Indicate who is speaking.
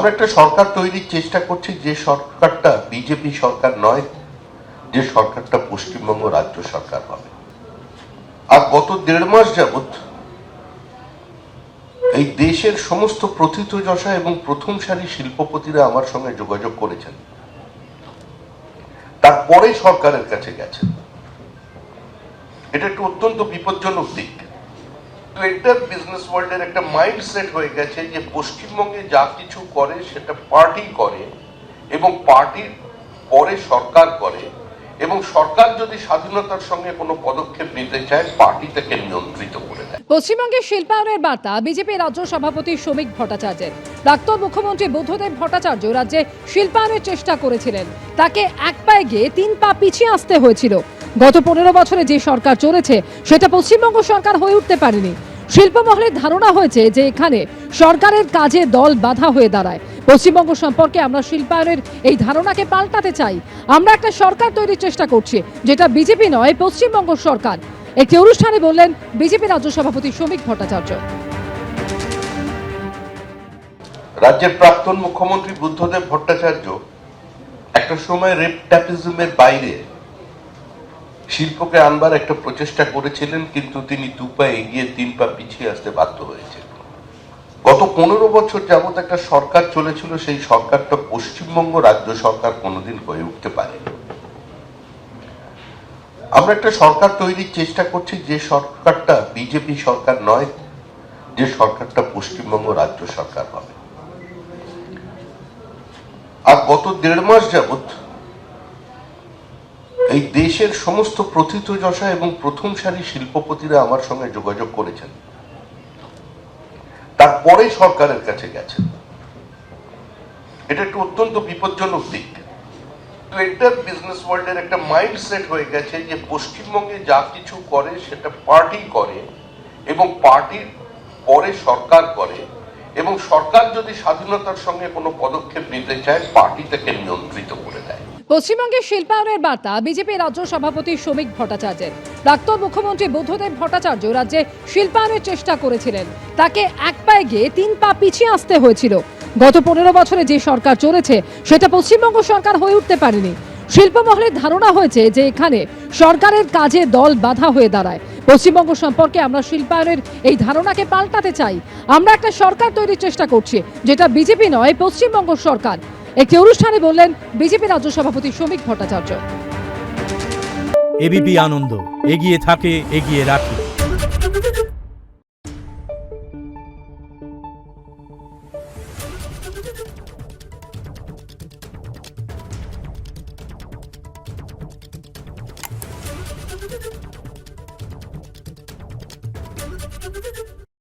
Speaker 1: আমরা একটা সরকার তৈরির চেষ্টা করছি, যে সরকারটা বিজেপি সরকার নয়, যে সরকারটা পশ্চিমবঙ্গ রাজ্য সরকার হবে। আর গত 1.5 মাস যাবৎ এই দেশের সমস্ত প্রথিতযশা এবং প্রথম সারি শিল্পপতিরা আমার সঙ্গে যোগাযোগ করেছেন, তারপরে সরকারের কাছে গেছেন। এটা একটা অত্যন্ত বিপজ্জনক দিক। এন্টার বিজনেস ওয়ার্ল্ডের একটা মাইন্ডসেট হয়ে গেছে যে পশ্চিমবঙ্গে যা কিছু করে সেটা পার্টি করে এবং পার্টির পরে সরকার করে, এবং সরকার যদি স্বাধীনতার সঙ্গে কোনো পদক্ষেপ নিতে চায় পার্টি তাকে নিয়ন্ত্রিত করে দেয়।
Speaker 2: পশ্চিমবঙ্গের শিল্পায়নের বার্তা বিজেপি রাজ্য সভাপতি শ্রমিক ভট্টাচার্যের। প্রাক্তন মুখ্যমন্ত্রী বুদ্ধদেব ভট্টাচার্য রাজ্যে শিল্পায়নের চেষ্টা করেছিলেন, তাকে এক পায়ে গিয়ে 3 পা পিছিয়ে আসতে হয়েছিল। গত 15 বছরে যে সরকার চলেছে সেটা পশ্চিমবঙ্গ সরকার হয়ে উঠতে পারেনি। শিল্পমহলের ধারণা হয়েছে যে এখানে সরকারের কাজে দল বাধা হয়ে দাঁড়ায়। পশ্চিমবঙ্গ সম্পর্কে আমরা শিল্পায়নের এই ধারণাকে পাল্টাতে চাই। আমরা একটা সরকার তৈরির চেষ্টা করছি, যেটা বিজেপি নয়, পশ্চিমবঙ্গ সরকার। একটি অনুষ্ঠানে বললেন বিজেপি রাজ্য সভাপতি শ্রমিক ভট্টাচার্য।
Speaker 1: রাজ্যের প্রাক্তন মুখ্যমন্ত্রী বুদ্ধদেব ভট্টাচার্য একটা সময় রেপটাপিজমের বাইরে শিল্পকে আনবার একটা প্রচেষ্টা করেছিলেন, কিন্তু তিনি 2 পা এগিয়ে 3 পা পিছিয়ে আসতে বাধ্য হয়েছেন। গত 15 বছর যাবৎ একটা সরকার চলেছিল, সেই সরকারটা পশ্চিমবঙ্গ রাজ্য সরকার কোনোদিন হয়ে উঠতে পারেনি। আমরা একটা সরকার তৈরির চেষ্টা করছি, যে সরকারটা বিজেপি সরকার নয়, যে সরকারটা পশ্চিমবঙ্গ রাজ্য সরকার হবে। আর গত 1.5 মাস যাবৎ এই দেশের সমস্ত প্রথিতযশা এবং প্রথম সারি শিল্পপতিরা আমার সঙ্গে যোগাযোগ করেছেন, তারপরে সরকারের কাছে গেছেন। এটা একটা অত্যন্ত বিপজ্জনক দিক। এন্টার বিজনেস ওয়ার্ল্ডের একটা মাইন্ডসেট হয়ে গেছে যে পশ্চিমবঙ্গে যা কিছু করে সেটা পার্টি করে এবং পার্টির পরে সরকার করে, এবং সরকার যদি স্বাধীনতার সঙ্গে কোনো পদক্ষেপ নিতে চায় পার্টি তাকে নিয়ন্ত্রিত করে দেয়।
Speaker 2: পশ্চিমবঙ্গের শিল্পায়নের বার্তা বিজেপি রাজ্য সভাপতি শ্রমিক ভট্টাচার্যের। প্রাক্তন মুখ্যমন্ত্রী বুদ্ধদেব ভট্টাচার্য রাজ্যে শিল্পায়নের চেষ্টা করেছিলেন, তাকে এক পায়ে গিয়ে 3 পা পিছিয়ে আসতে হয়েছিল। গত 15 বছরে যে সরকার চলেছে সেটা পশ্চিমবঙ্গ সরকার হয়ে উঠতে পারেনি। শিল্পমহলের ধারণা হয়েছে যে এখানে সরকারের কাজে দল বাধা হয়ে দাঁড়ায়। পশ্চিমবঙ্গ সম্পর্কে আমরা শিল্পায়নের এই ধারণাকে পাল্টাতে চাই। আমরা একটা সরকার তৈরির চেষ্টা করছি, যেটা বিজেপি নয়, পশ্চিমবঙ্গ সরকার। একটি অনুষ্ঠানে বললেন বিজেপি রাজ্য সভাপতি শ্রমিক ভট্টাচার্য।
Speaker 3: এবিপি আনন্দ, এগিয়ে থাকে, এগিয়ে রাখে।